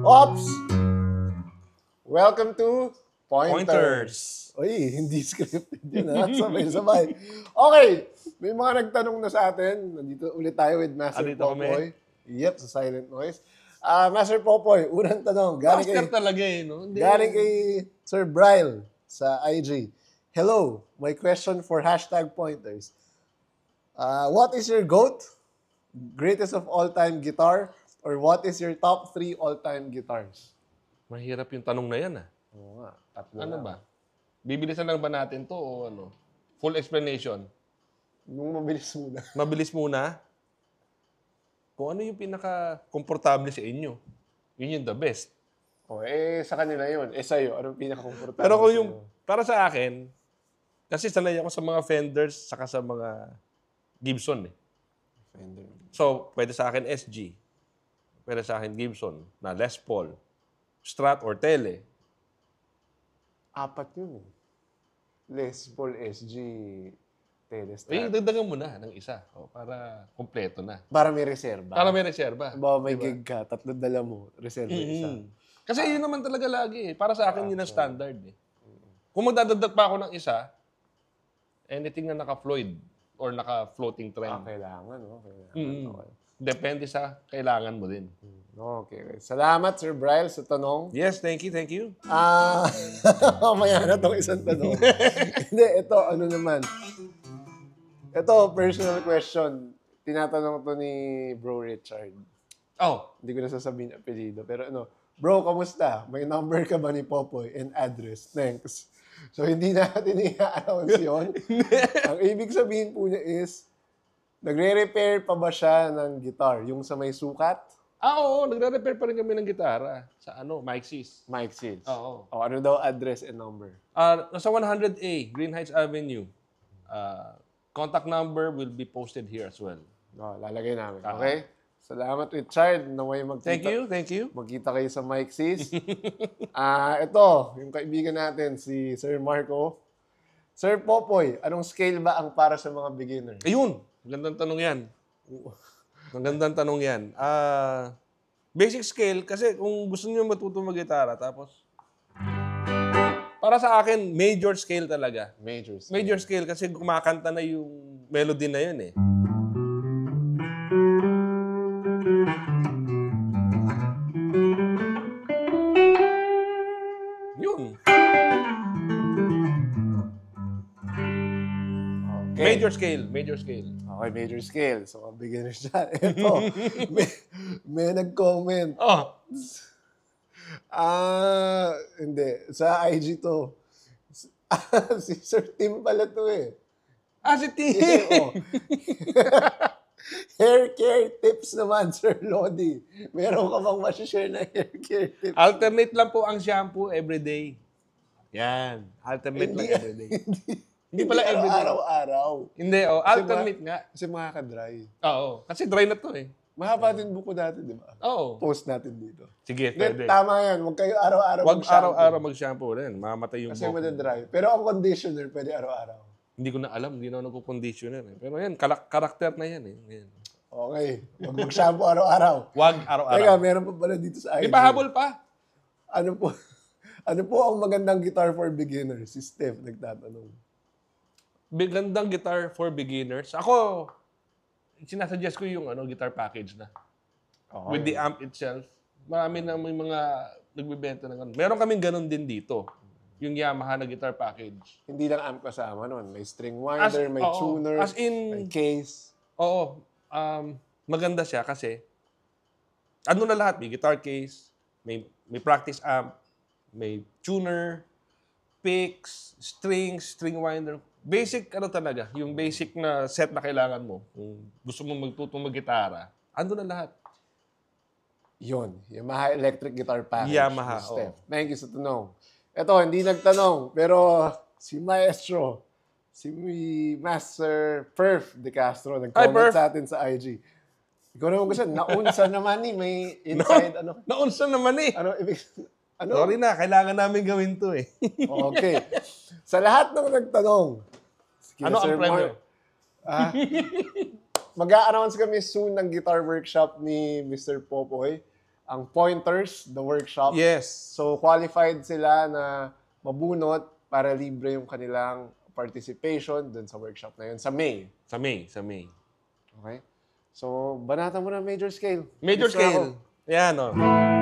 Ops! Welcome to Pointers. Uy, hindi scripted yun ha. Sabay-sabay. Okay, may mga nagtanong na sa atin. Nandito ulit tayo with Master Dito Popoy. kami. Yep, sa Silent Noise. Master Popoy, unang tanong. Master talaga eh, no? Galing kay Sir Bryle sa IG. Hello, my question for #pointers. What is your GOAT? Greatest of all-time guitar? Or what is your top 3 all-time guitars? Mahirap yung tanong na yan ah. Oo nga, tatlo Ano lang. ba? Bibilisan lang ba natin to o ano? Full explanation. Yung mabilis muna. Mabilis muna. Kung ano yung pinaka-komportable sa inyo. Yun yung the best. Sa kanila yun. Sa'yo, anong pinaka-comfortable Pero kung sa'yo? yung, para sa akin, kasi sanay ako sa mga Fenders saka sa mga Gibson eh. Fender. So, pwede sa akin SG. Pwede sa akin Gibson na Les Paul, Strat or Tele. Apat yun eh. Les Paul, SG, Telestrat. Dagdagan mo na ng isa para kompleto na. Para may reserva. Para may reserba. Ba may gig ka, tatlo dala mo, reserva isa. Kasi yun naman talaga lagi eh. Para sa akin yun ang standard eh. Kung magdadagdag pa ako ng isa, anything na naka-Floyd or naka-floating trend. Kailangan, no? Kailangan. Okay. Depende sa kailangan mo din. Okay. Salamat, Sir Bryle, sa tanong. Yes, thank you, thank you. Mamaya na itong isang tanong. Hindi, ito, ano naman. Ito, personal question. Tinatanong to ni Bro Richard. Oh, Hindi ko na sasabihin apelido. Pero ano, bro, kamusta? May number ka ba ni Popoy and address? Thanks. So, hindi natin i-announce yun. Ang ibig sabihin po niya is, nagre-repair pa ba siya ng guitar? Yung sa may sukat? oo, nagre-repair pa rin kami ng gitara sa Mixes. Mike Seeds. Oo. O, ano daw address and number? Nasa 100A, Green Heights Avenue. Contact number will be posted here as well. Lalagay namin. Okay? Salamat, Richard. Naway magkita. Thank you. Magkita kayo sa Mike Seeds. Ito, yung kaibigan natin, si Sir Marco. Sir Popoy, anong scale ba ang para sa mga beginner? Ayun, magandang tanong yan. Magandang tanong yan. Basic scale, kasi kung gusto niyo matuto mag-gitara, tapos, para sa akin, major scale talaga. Major scale. Major scale kasi kumakanta na yung melody na yun eh. Yun. Okay. Major scale. Okay, major scale. So, beginner siya. Ito, may nag-comment. Oh, Hindi. Sa IG to. Si Sir Tim pala to eh. si T. Oh. Hair care tips naman, Sir Lodi. Meron ka bang masishare na hair care tips? Alternate lang po ang shampoo everyday. Yan. Alternate lang everyday. Hindi pala everyday. Araw-araw. Hindi, alternate nga. Kasi makaka-dry. Oo. Kasi dry na to eh. Mahaba din buko dati, di ba? Oo. Post natin dito. Sige, Hindi, pwede. tama yan. Huwag kayo araw-araw Huwag mag-shampoo. araw-araw mag-shampoo rin. Mamatay yung Kasi buhok. madadry. Pero ang conditioner, pwede araw-araw. Hindi ko na alam. Hindi na ako nagko-conditioner eh. Pero yan, karakter na yan eh. Yan. Okay. Huwag mag-shampoo araw-araw. Huwag Teka, araw-araw. meron pa pala dito sa IG. Di ba habol pa? Ano po ang magandang guitar for beginners? Si Steph nagtatanong. Gandang guitar for beginners. Ako, sinasuggest ko yung guitar package na. Okay. With the amp itself. Marami na may mga nagbibenta ng Meron kaming ganun din dito. Yung Yamaha na guitar package. Hindi lang amp kasama nun. May string winder, may tuner, As in, may case. oo. Maganda siya kasi ano na lahat. May guitar case, may practice amp, may tuner, picks, strings, string winder. Basic talaga. Yung basic na set na kailangan mo. Kung gusto mo magtutong mag-gitara, ando na lahat. Yun. Yamaha Electric Guitar Package. Yamaha, Steph. Thank you sa tanong. Ito, hindi nagtanong, pero si Maestro, si Master Perf De Castro, nag-comment sa atin sa IG. Ikaw naman kasi, naunsa naman may inside, Naunsa naman eh. Sorry na, kailangan namin gawin to eh. Okay. Sa lahat ng nagtanong, Ano ang premyo? Mag-a-announce kami soon ng guitar workshop ni Mr. Popoy. ang Pointers, the workshop. Yes. So, qualified sila na mabunot para libre yung kanilang participation dun sa workshop na yun sa May. Sa May. Okay? So, banatan mo na major scale. Major Gusto na ako. scale. Yan, oh.